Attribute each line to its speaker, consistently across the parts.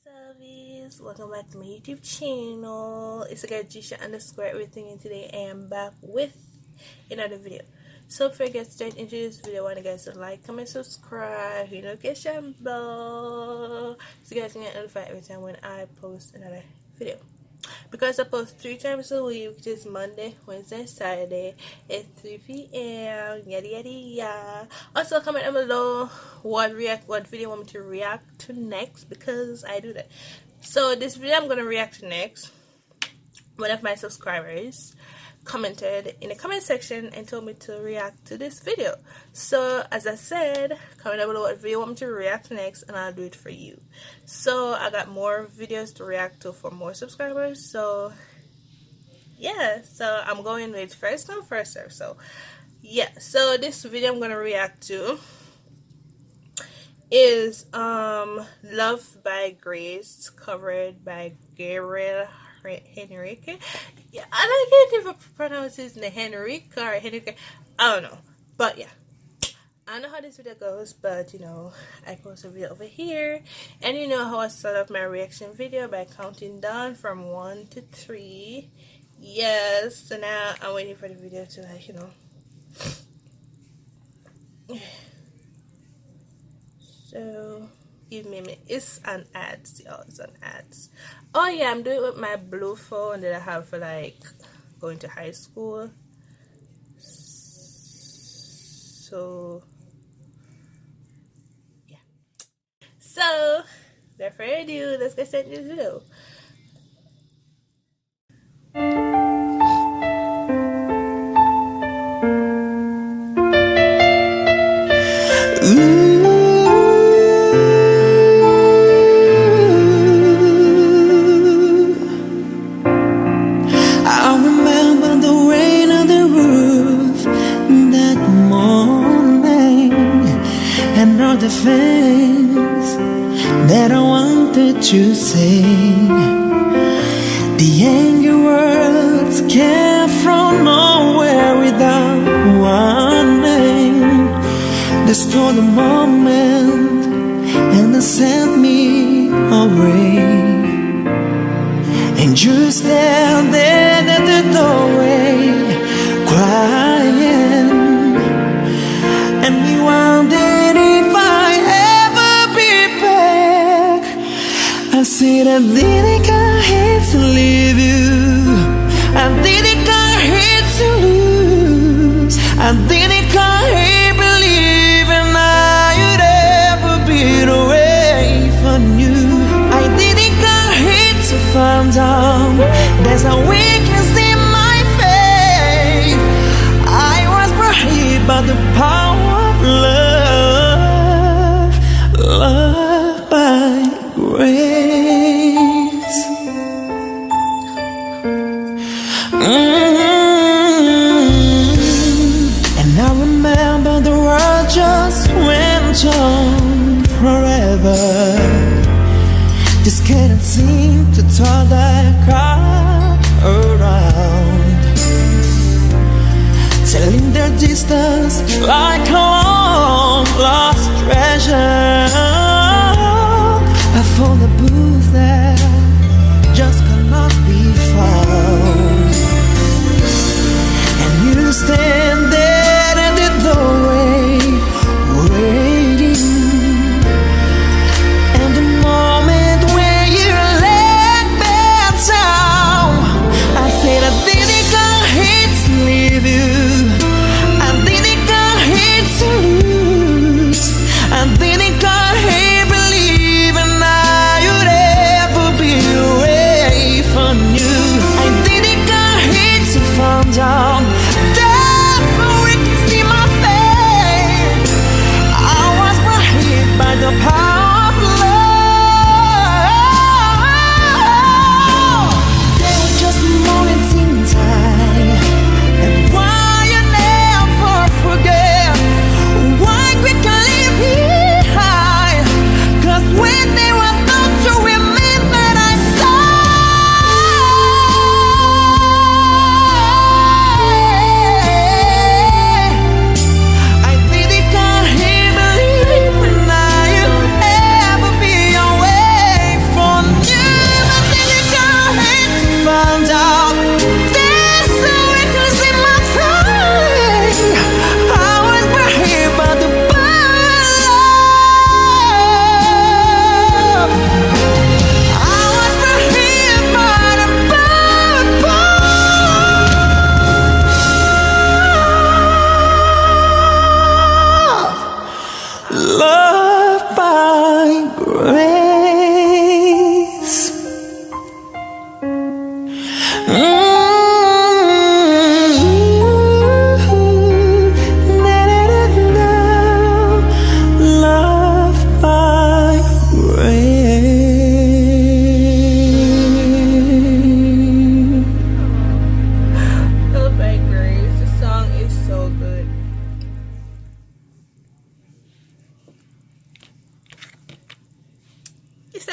Speaker 1: Service, welcome back to my YouTube channel. It's a girl Gisha underscore everything, and today I am back with another video. So before I get straight into this video, I want you guys to like, comment, subscribe, hit the notification bell so you guys can get notified every time when I post another video. Because I post 3 times a week, which is Monday, Wednesday, and Saturday at 3 p.m. Yada yada yada. Also comment down below what video you want me to react to next, because I do that. So this video I'm gonna react to next, one of my subscribers commented in the comment section and told me to react to this video. So as I said, comment down below what video you want me to react to next and I'll do it for you. So I got more videos to react to for more subscribers, so yeah, so I'm going with first come first serve. So yeah, so this video I'm gonna react to is Love by Grace, covered by Gabriel Henrique. Yeah, I can't even pronounce his name, Henrique or Henrique. I don't know, but yeah, I don't know how this video goes, but you know, I post a video over here, and you know how I start off my reaction video by counting down from 1 to 3. Yes, so now I'm waiting for the video to, like, you know. So give me a minute. It's an ads, y'all. It's an ads. Oh yeah, I'm doing it with my blue phone that I have for like going to high school. So yeah. So without further ado, let's get started into the video.
Speaker 2: The things that I wanted to say, the angry words came from nowhere without warning. They stole the moment and they sent me away. And you stand there at the doorway, crying, and me wondering I said I didn't come here to leave you, I didn't come here to lose, I didn't come here believing I would ever be away from you. I didn't come here to find out there's a weakness in my faith. I was brought here by the power of love, love by grace. And I remember the world just went on forever. Just couldn't seem to turn that crowd around, telling their distance like a long lost treasure. I found a booth that just cannot be found, and you stand there at the doorway waiting. And the moment where you let me down, I said I didn't come here to leave you, I didn't come here to lose, I didn't come here believing I would ever be away from you. I didn't come here to find out that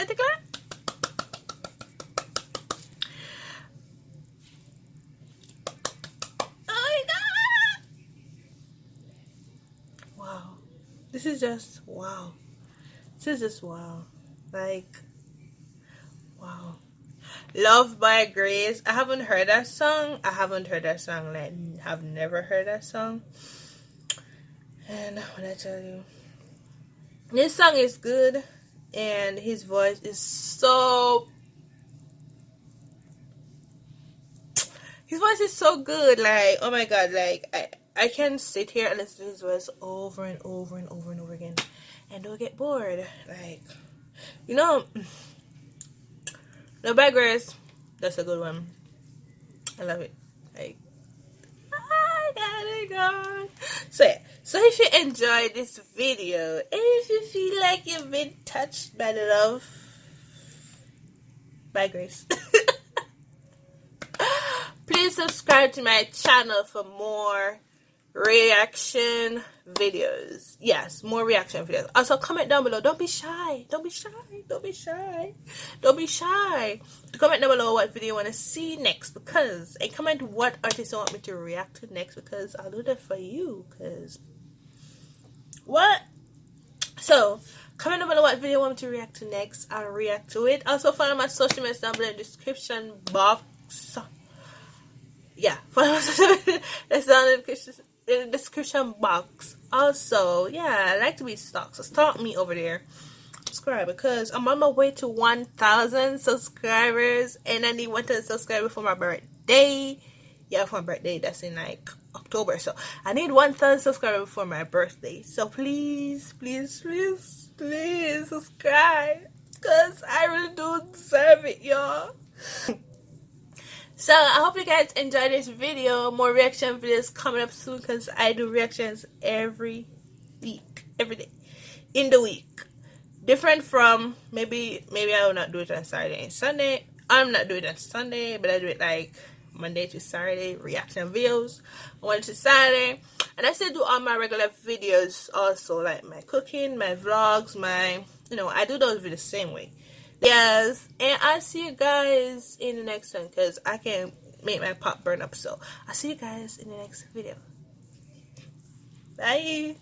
Speaker 1: Santa Claus. Oh my god! Wow. This is just wow. This is just wow. Like, wow. Love by Grace. I haven't heard that song. Like, I've never heard that song. And when I tell you, this song is good, and his voice is so good. Like, oh my god, like I can sit here and listen to his voice over and over and over and over again and don't get bored. Like, you know, Love by Grace, that's a good one. I love it. Like, I gotta go. So yeah. So if you enjoyed this video, and if you feel like you've been touched by the love by Grace, please subscribe to my channel for more reaction videos. Yes, more reaction videos. Also, comment down below. Don't be shy. Don't be shy. Don't be shy. Don't be shy. Comment down below what video you want to see next, because, and comment what artist you want me to react to next, because I'll do that for you. Because what? So comment down below what video you want me to react to next. I'll react to it. Also, follow my social media down below in the description box. Yeah, follow my social media. That's down in the description box. Also, yeah, I like to be stalked, so stalk me over there. Subscribe, because I'm on my way to 1,000 subscribers, and I need 1,000 subscribers for my birthday. Yeah, for my birthday, that's in like October. So I need 1,000 subscribers for my birthday. So please, please, please, please subscribe, because I really do deserve it, y'all. So I hope you guys enjoyed this video. More reaction videos coming up soon, because I do reactions every week, every day in the week. Different from maybe I will not do it on Saturday and Sunday. I'm not doing it on Sunday, but I do it like Monday to Saturday reaction videos, Monday to Saturday, and I still do all my regular videos also, like my cooking, my vlogs, my, you know, I do those videos the same way. Yes, and I'll see you guys in the next one, because I can make my pot burn up. So I'll see you guys in the next video. Bye.